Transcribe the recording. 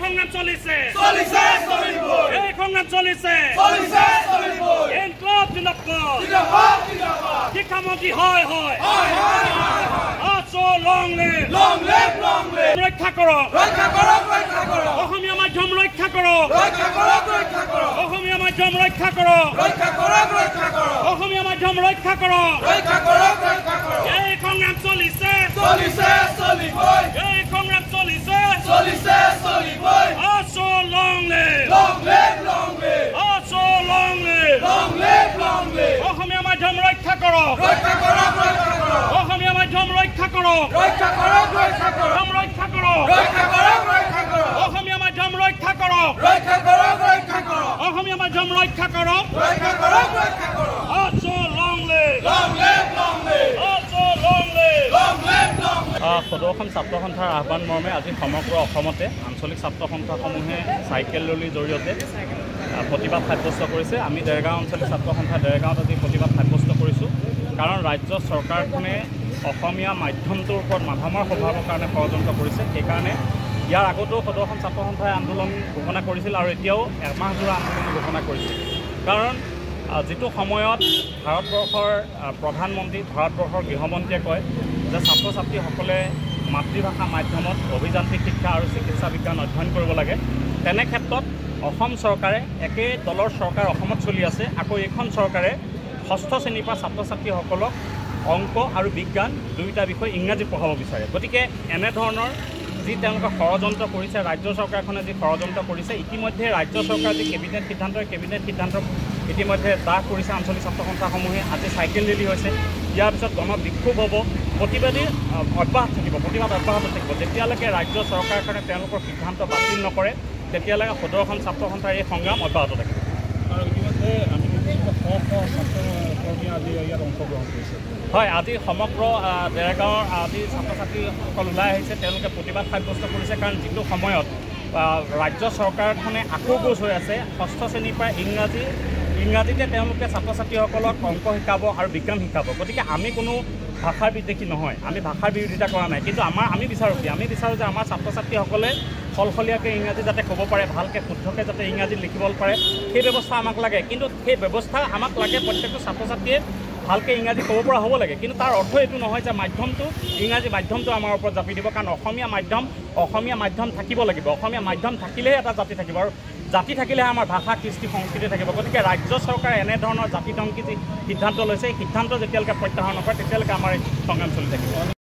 সংগ্রাম চলিছে চলিছে চলিব এই সংগ্রাম চলিছে চলিছে চলিব ইনকলাব জিন্দাবাদ জিন্দাবাদ জিন্দাবাদ শিক্ষামন্ত্রী হয় হয় হয় হয় হয় আছো লং লিভ রক্ষা করো অসমীয়া মাধ্যম ৰক্ষা কৰো অসমীয়া মাধ্যম ৰক্ষা কৰো অসমীয়া মাধ্যম ৰক্ষা করো এই সংগ্রাম চলিছে চলিছে চলিব এই সংগ্রাম চলিছে চলিছে চলিব আছো লং লিভ আছো লং লিভ অসমীয়া মাধ্যম ৰক্ষা কৰো অসমীয়া মাধ্যম ৰক্ষা কৰো ৰক্ষা কৰো অসমীয়া মাধ্যম ৰক্ষা কৰো অসমীয়া মাধ্যম ৰক্ষা কৰো আছো লং লিভ আছো লং লিভ সদৌ অসম ছাত্ৰ সন্থাৰ আহ্বান মৰ্মে আজি সমগ্ৰ অসমতে আঞ্চলিক ছাত্ৰ সন্থাসমূহে চাইকেল ৰেলীৰ জৰিয়তে প্ৰতিবাদ সাব্যস্ত কৰিছে। আমি দেৰগাঁও আঞ্চলিক ছাত্ৰ সন্থা দেৰগাঁৱত আজি প্ৰতিবাদ সাব্যস্ত কৰিছোঁ, কাৰণ ৰাজ্য চৰকাৰখনে অসমীয়া মাধ্যমটোৰ ওপৰত মাধমাৰ প্ৰভাৱৰ কাৰণে ষড়যন্ত্ৰ কৰিছে। সেইকাৰণে ইয়াৰ আগতেও সদৌ অসম ছাত্ৰ সন্থাই আন্দোলন ঘোষণা কৰিছিল আৰু এতিয়াও এমাহজোৰা আন্দোলন ঘোষণা কৰিছে। কাৰণ যিটো সময়ত ভাৰতবৰ্ষৰ প্ৰধানমন্ত্ৰী ভাৰতবৰ্ষৰ গৃহমন্ত্ৰীয়ে কয় যে ছাত্ৰ ছাত্ৰীসকলে মাতৃভাষা মাধ্যমত অভিযান্ত্ৰিক শিক্ষা আৰু চিকিৎসা বিজ্ঞান অধ্যয়ন কৰিব লাগে, তেনে ক্ষেত্ৰত অসম চৰকাৰে একে দলৰ চৰকাৰ অসমত চলি আছে। আকৌ এইখন চৰকাৰে ষষ্ঠ শ্ৰেণীৰ পৰা ছাত্ৰ ছাত্ৰীসকলক অংক আৰু বিজ্ঞান দুয়োটা বিষয় ইংৰাজী পঢ়াব বিচাৰে। গতিকে এনেধৰণৰ যি তেওঁলোকে ষড়যন্ত্ৰ কৰিছে, ৰাজ্য চৰকাৰখনে যি ষড়যন্ত্ৰ কৰিছে, ইতিমধ্যে ৰাজ্য চৰকাৰৰ যি কেবিনেট সিদ্ধান্ত ইতিমধ্যে দাহ কৰিছে আঞ্চলিক ছাত্ৰ সন্থাসমূহে। আজি চাইকেল ৰেলী হৈছে, ইয়াৰ পিছত গণবিক্ষোভ হ'ব, প্ৰতিবাদ অব্যাহত থাকিব। যেতিয়ালৈকে ৰাজ্য চৰকাৰখনে তেওঁলোকৰ সিদ্ধান্ত বাতিল নকৰে তেতিয়ালৈকে সদৌ অসম ছাত্ৰ সন্থাৰ এই সংগ্ৰাম অব্যাহত থাকিব। আৰু ইতিমধ্যে আমি ছাত্ৰকৰ্মী আজি ইয়াত অংশগ্ৰহণ কৰিছে। হয়, আজি সমগ্ৰ দেৰগাঁৱৰ আজি ছাত্ৰ ছাত্ৰীসকল ওলাই আহিছে, তেওঁলোকে প্ৰতিবাদ সাব্যস্ত কৰিছে। কাৰণ যিটো সময়ত ৰাজ্য চৰকাৰখনে আকৌ গোজ হৈ আছে ষষ্ঠ শ্ৰেণীৰ পৰা ইংৰাজীতে তেওঁলোকে ছাত্ৰ ছাত্ৰীসকলক অংক শিকাব আৰু বিজ্ঞান শিকাব। গতিকে আমি কোনো ভাষাৰ বিদ্বেষী নহয়, আমি ভাষাৰ বিৰোধিতা কৰা নাই, কিন্তু আমি বিচাৰোঁ যে আমাৰ ছাত্ৰ ছাত্ৰীসকলে সলসলীয়াকৈ ইংৰাজী যাতে ক'ব পাৰে, ভালকৈ শুদ্ধকৈ যাতে ইংৰাজী লিখিব পাৰে, সেই ব্যৱস্থা আমাক লাগে। কিন্তু সেই ব্যৱস্থা আমাক লাগে প্ৰত্যেকটো ছাত্ৰ ছাত্ৰীয়ে ভালকৈ ইংৰাজী ক'ব পৰা হ'ব লাগে। কিন্তু তাৰ অৰ্থ এইটো নহয় যে ইংৰাজী মাধ্যমটো আমাৰ ওপৰত জাপি দিব। কাৰণ অসমীয়া মাধ্যম থাকিব লাগিব। অসমীয়া মাধ্যম থাকিলেহে এটা জাতি থাকিব, আৰু জাতি থাকিলেহে আমাৰ ভাষা কৃষ্টি সংস্কৃতি থাকিব। গতিকে ৰাজ্য চৰকাৰে এনেধৰণৰ জাতিধ্বংসী যি সিদ্ধান্ত লৈছে, এই সিদ্ধান্ত যেতিয়ালৈকে প্ৰত্যাহাৰ নকৰে তেতিয়ালৈকে আমাৰ এই সংগ্ৰাম চলি থাকিব।